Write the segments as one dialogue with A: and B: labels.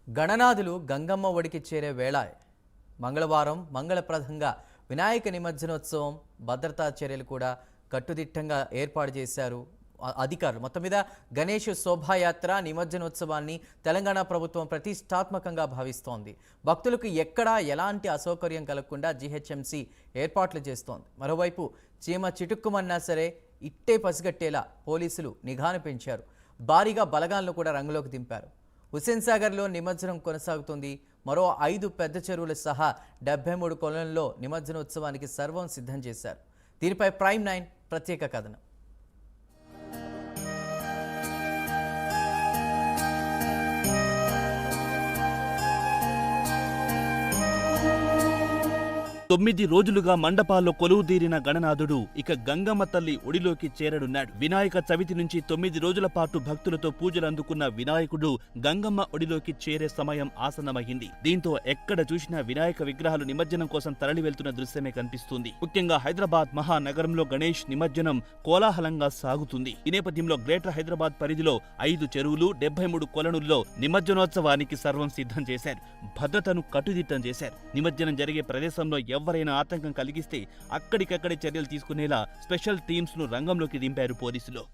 A: గణనాథులు గంగమ్మ ఒడికి చేరే వేళ మంగళవారం మంగళప్రదంగా వినాయక నిమజ్జనోత్సవం భద్రతా చర్యలు కూడా కట్టుదిట్టంగా ఏర్పాటు చేశారు అధికారులు. మొత్తం మీద గణేష్ శోభాయాత్ర నిమజ్జనోత్సవాన్ని తెలంగాణ ప్రభుత్వం ప్రతిష్టాత్మకంగా భావిస్తోంది. భక్తులకు ఎక్కడా ఎలాంటి అసౌకర్యం కలగకుండా జీహెచ్ఎంసీ ఏర్పాట్లు చేస్తోంది. మరోవైపు చీమ చిటుక్కుమన్నా సరే ఇట్టే పసిగట్టేలా పోలీసులు నిఘాను పెంచారు. భారీగా బలగాలను కూడా రంగులోకి దింపారు. హుస్సేన్ సాగర్లో నిమజ్జనం కొనసాగుతుంది. మరో 5 పెద్ద చెరువులు సహా 73 కొలనుల్లో నిమజ్జనోత్సవానికి సర్వం సిద్ధం చేశారు. దీనిపై ప్రైమ్ 9 ప్రత్యేక కథనం.
B: తొమ్మిది రోజులుగా మండపాల్లో కొలువుదీరిన గణనాథుడు ఇక గంగమ్మ తల్లి ఒడిలోకి చేరనున్నాడు. వినాయక చవితి నుంచి 9 రోజుల పాటు భక్తులతో పూజలు అందుకున్న వినాయకుడు గంగమ్మ ఒడిలోకి చేరే సమయం ఆసన్నమైంది. దీంతో ఎక్కడ చూసినా వినాయక విగ్రహాలు నిమజ్జనం కోసం తరలి వెళ్తున్న దృశ్యమే కనిపిస్తుంది. ముఖ్యంగా హైదరాబాద్ మహానగరంలో గణేష్ నిమజ్జనం కోలాహలంగా సాగుతుంది. ఈ నేపథ్యంలో గ్రేటర్ హైదరాబాద్ పరిధిలో 5 చెరువులు 73 కొలనుల్లో నిమజ్జనోత్సవానికి సర్వం సిద్ధం చేశారు. భద్రతను కట్టుదిట్టం చేశారు. నిమజ్జనం జరిగే ప్రదేశంలో ఎవరైనా ఆతంకం కలిగిస్తే అక్కడికక్కడే చర్యలు తీసుకునేలా స్పెషల్ టీమ్స్ ను రంగంలోకి దింపారు పోలీసులు.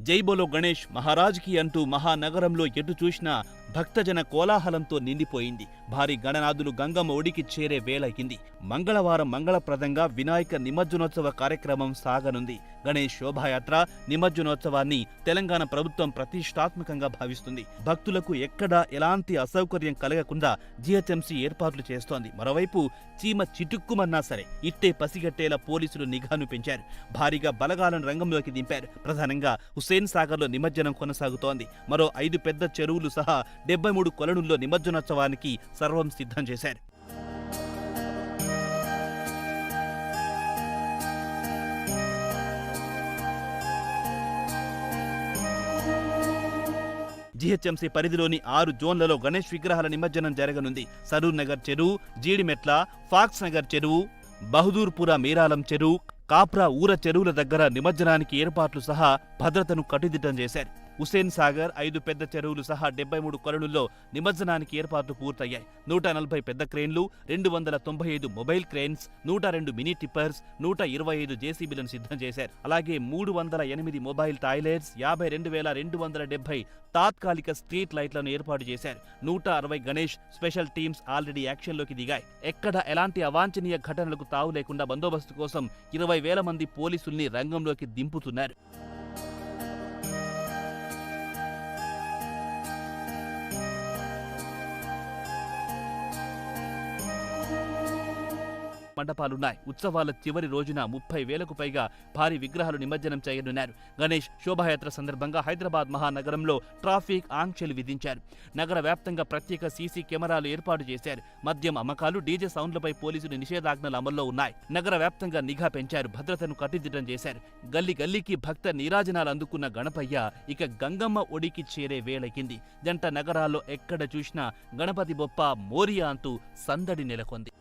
B: జైబోలో గణేష్ మహారాజ్కి అంటూ మహానగరంలో ఎటు చూసినా భక్తజన కోలాహలంతో నిండిపోయింది. భారీ గణనాథులు గంగమ్మ ఒడికి చేరే వేళయింది. మంగళవారం మంగళప్రదంగా వినాయక నిమజ్జనోత్సవ కార్యక్రమం సాగనుంది. గణేష్ శోభాయాత్ర నిమజ్జనోత్సవాన్ని తెలంగాణ ప్రభుత్వం ప్రతిష్టాత్మకంగా భావిస్తుంది. భక్తులకు ఎక్కడా ఎలాంటి అసౌకర్యం కలగకుండా జీహెచ్ఎంసీ ఏర్పాట్లు చేస్తోంది. మరోవైపు చీమ చిటుక్కుమన్నా సరే ఇట్టే పసిగట్టేలా పోలీసులు నిఘాను పెంచారు. భారీగా బలగాలను రంగంలోకి దింపారు. ప్రధానంగా హుస్సేన్ సాగర్లో నిమజ్జనం కొనసాగుతోంది. మరో 5 పెద్ద చెరువులు సహా 73 కొలనుల్లో నిమజ్జనోత్సవానికి సర్వం సిద్ధం చేశారు. జీహెచ్ఎంసీ పరిధిలోని 6 జోన్లలో గణేష్ విగ్రహాల నిమజ్జనం జరగనుంది. సరూర్ నగర్ చెరువు, జీడిమెట్ల, ఫాక్స్ నగర్ చెరువు, బహదూర్పుర మీరాలం చెరువు, కాప్రా ఊర చెరువుల దగ్గర నిమజ్జనానికి ఏర్పాట్లు సహా భద్రతను కట్టుదిట్టం చేశారు. హుస్సేన్ సాగర్ 5 పెద్ద చెరువులు సహా 73 కొలనుల్లో నిమజ్జనానికి ఏర్పాట్లు పూర్తయ్యాయి. 140 పెద్ద క్రేన్లు, 295 మొబైల్ క్రేన్స్, 102 మినీ టిప్పర్స్, 125 జేసీబీలను సిద్ధం చేశారు. అలాగే 308 మొబైల్ టాయిలెట్స్, 52,270 తాత్కాలిక స్ట్రీట్ లైట్లను ఏర్పాటు చేశారు. 160 గణేష్ స్పెషల్ టీమ్స్ ఆల్రెడీ యాక్షన్లోకి దిగాయి. ఎక్కడ ఎలాంటి అవాంఛనీయ ఘటనలకు తావు లేకుండా బందోబస్తు కోసం 20,000 మంది పోలీసుల్ని రంగంలోకి దింపుతున్నారు. మండపాలున్నాయి. ఉత్సవాల చివరి రోజున 30,000కు పైగా భారీ విగ్రహాలు నిమజ్జనం చేయనున్నారు. గణేష్ శోభాయాత్ర సందర్భంగా హైదరాబాద్ మహానగరంలో ట్రాఫిక్ ఆంక్షలు విధించారు. నగర వ్యాప్తంగా ప్రత్యేక సీసీ కెమెరాలు ఏర్పాటు చేశారు. మద్యం అమ్మకాలు, డీజే సౌండ్లపై పోలీసులు నిషేధాజ్ఞలు అమల్లో ఉన్నాయి. నగర వ్యాప్తంగా నిఘా పెంచారు. భద్రతను కట్టుదిట్టం చేశారు. గల్లీ గల్లీకి భక్త నీరాజనాలు అందుకున్న గణపయ్య ఇక గంగమ్మ ఒడికి చేరే వేళకింది. జంట నగరాల్లో ఎక్కడ చూసినా గణపతి బొప్ప మోరియా అంటూ సందడి నెలకొంది.